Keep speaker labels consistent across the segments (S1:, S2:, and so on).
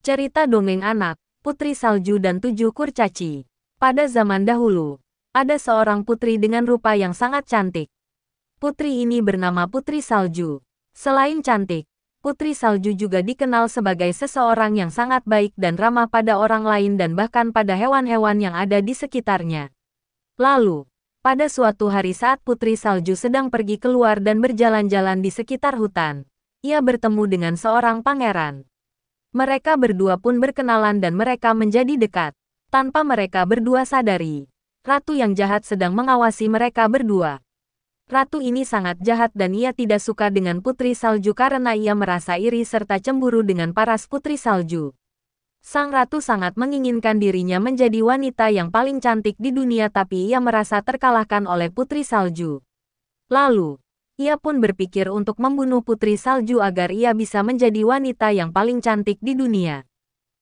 S1: Cerita dongeng anak, Putri Salju dan Tujuh Kurcaci. Pada zaman dahulu, ada seorang putri dengan rupa yang sangat cantik. Putri ini bernama Putri Salju. Selain cantik, Putri Salju juga dikenal sebagai seseorang yang sangat baik dan ramah pada orang lain dan bahkan pada hewan-hewan yang ada di sekitarnya. Lalu, pada suatu hari saat Putri Salju sedang pergi keluar dan berjalan-jalan di sekitar hutan, ia bertemu dengan seorang pangeran. Mereka berdua pun berkenalan dan mereka menjadi dekat. Tanpa mereka berdua sadari, ratu yang jahat sedang mengawasi mereka berdua. Ratu ini sangat jahat dan ia tidak suka dengan Putri Salju karena ia merasa iri serta cemburu dengan paras Putri Salju. Sang ratu sangat menginginkan dirinya menjadi wanita yang paling cantik di dunia tapi ia merasa terkalahkan oleh Putri Salju. Lalu, ia pun berpikir untuk membunuh Putri Salju agar ia bisa menjadi wanita yang paling cantik di dunia.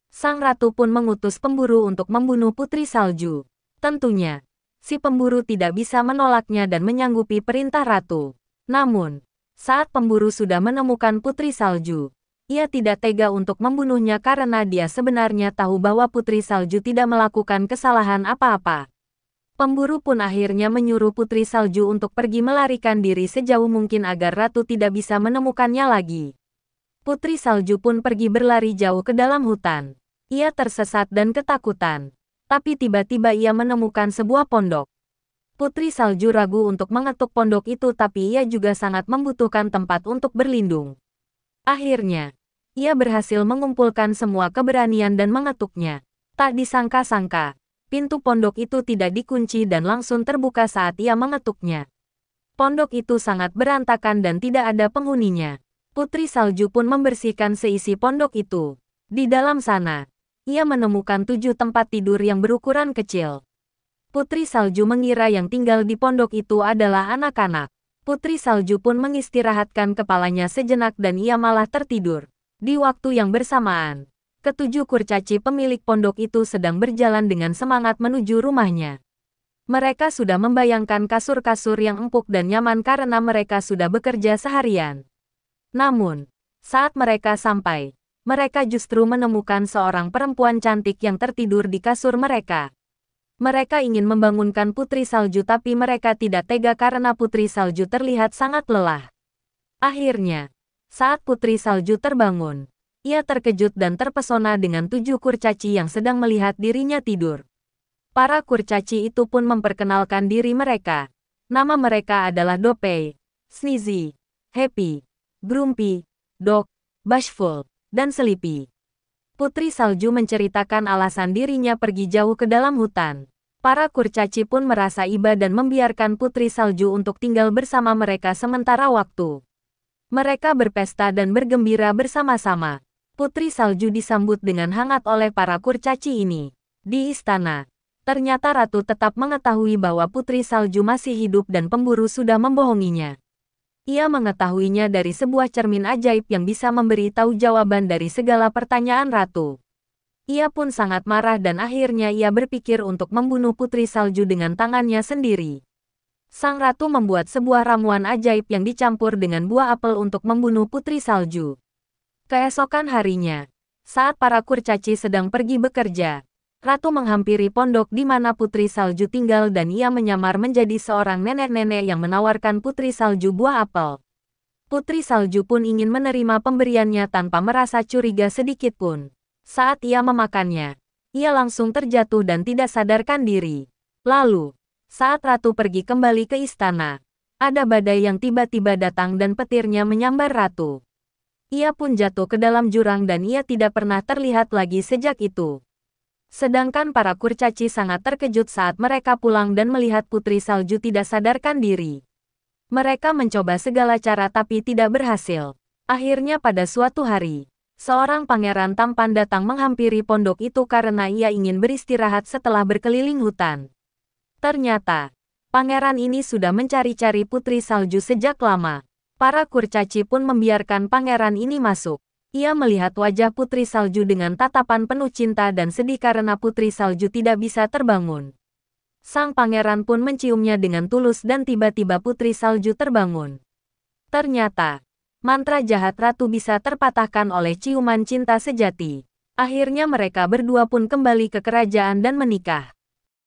S1: Sang ratu pun mengutus pemburu untuk membunuh Putri Salju. Tentunya, si pemburu tidak bisa menolaknya dan menyanggupi perintah ratu. Namun, saat pemburu sudah menemukan Putri Salju, ia tidak tega untuk membunuhnya karena dia sebenarnya tahu bahwa Putri Salju tidak melakukan kesalahan apa-apa. Pemburu pun akhirnya menyuruh Putri Salju untuk pergi melarikan diri sejauh mungkin agar ratu tidak bisa menemukannya lagi. Putri Salju pun pergi berlari jauh ke dalam hutan. Ia tersesat dan ketakutan. Tapi tiba-tiba ia menemukan sebuah pondok. Putri Salju ragu untuk mengetuk pondok itu tapi ia juga sangat membutuhkan tempat untuk berlindung. Akhirnya, ia berhasil mengumpulkan semua keberanian dan mengetuknya. Tak disangka-sangka, pintu pondok itu tidak dikunci dan langsung terbuka saat ia mengetuknya. Pondok itu sangat berantakan dan tidak ada penghuninya. Putri Salju pun membersihkan seisi pondok itu. Di dalam sana, ia menemukan 7 tempat tidur yang berukuran kecil. Putri Salju mengira yang tinggal di pondok itu adalah anak-anak. Putri Salju pun mengistirahatkan kepalanya sejenak dan ia malah tertidur. Di waktu yang bersamaan, ketujuh kurcaci pemilik pondok itu sedang berjalan dengan semangat menuju rumahnya. Mereka sudah membayangkan kasur-kasur yang empuk dan nyaman karena mereka sudah bekerja seharian. Namun, saat mereka sampai, mereka justru menemukan seorang perempuan cantik yang tertidur di kasur mereka. Mereka ingin membangunkan Putri Salju tapi mereka tidak tega karena Putri Salju terlihat sangat lelah. Akhirnya, saat Putri Salju terbangun, ia terkejut dan terpesona dengan 7 kurcaci yang sedang melihat dirinya tidur. Para kurcaci itu pun memperkenalkan diri mereka. Nama mereka adalah Dopey, Sneezy, Happy, Grumpy, Dog, Bashful, dan Sleepy. Putri Salju menceritakan alasan dirinya pergi jauh ke dalam hutan. Para kurcaci pun merasa iba dan membiarkan Putri Salju untuk tinggal bersama mereka sementara waktu. Mereka berpesta dan bergembira bersama-sama. Putri Salju disambut dengan hangat oleh para kurcaci ini. Di istana, ternyata ratu tetap mengetahui bahwa Putri Salju masih hidup dan pemburu sudah membohonginya. Ia mengetahuinya dari sebuah cermin ajaib yang bisa memberi tahu jawaban dari segala pertanyaan ratu. Ia pun sangat marah dan akhirnya ia berpikir untuk membunuh Putri Salju dengan tangannya sendiri. Sang ratu membuat sebuah ramuan ajaib yang dicampur dengan buah apel untuk membunuh Putri Salju. Keesokan harinya, saat para kurcaci sedang pergi bekerja, ratu menghampiri pondok di mana Putri Salju tinggal dan ia menyamar menjadi seorang nenek-nenek yang menawarkan Putri Salju buah apel. Putri Salju pun ingin menerima pemberiannya tanpa merasa curiga sedikit pun. Saat ia memakannya, ia langsung terjatuh dan tidak sadarkan diri. Lalu, saat ratu pergi kembali ke istana, ada badai yang tiba-tiba datang dan petirnya menyambar ratu. Ia pun jatuh ke dalam jurang dan ia tidak pernah terlihat lagi sejak itu. Sedangkan para kurcaci sangat terkejut saat mereka pulang dan melihat Putri Salju tidak sadarkan diri. Mereka mencoba segala cara tapi tidak berhasil. Akhirnya pada suatu hari, seorang pangeran tampan datang menghampiri pondok itu karena ia ingin beristirahat setelah berkeliling hutan. Ternyata, pangeran ini sudah mencari-cari Putri Salju sejak lama. Para kurcaci pun membiarkan pangeran ini masuk. Ia melihat wajah Putri Salju dengan tatapan penuh cinta dan sedih karena Putri Salju tidak bisa terbangun. Sang pangeran pun menciumnya dengan tulus dan tiba-tiba Putri Salju terbangun. Ternyata, mantra jahat ratu bisa terpatahkan oleh ciuman cinta sejati. Akhirnya mereka berdua pun kembali ke kerajaan dan menikah.